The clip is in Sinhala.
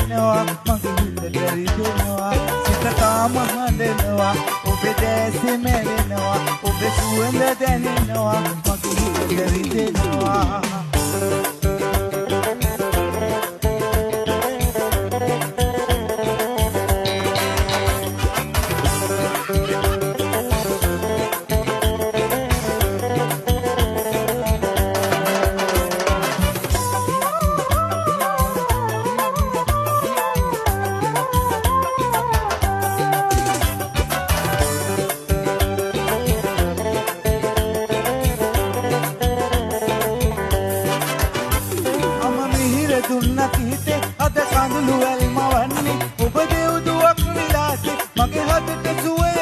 වෙනවා මගේ හිතට රිදෙනවා සිත තාම හඬනවා ඔබේ දැසේ මැවෙනවා ඔබේ සුවඳ දැනෙනවා මගේ හිතට රිදෙනවා දුන්නත් හිතේ අද කඳුළු වැල්ම වන්නේ ඔබ දෙව්දුවක් විලාසේ මගේ හදට සුවේ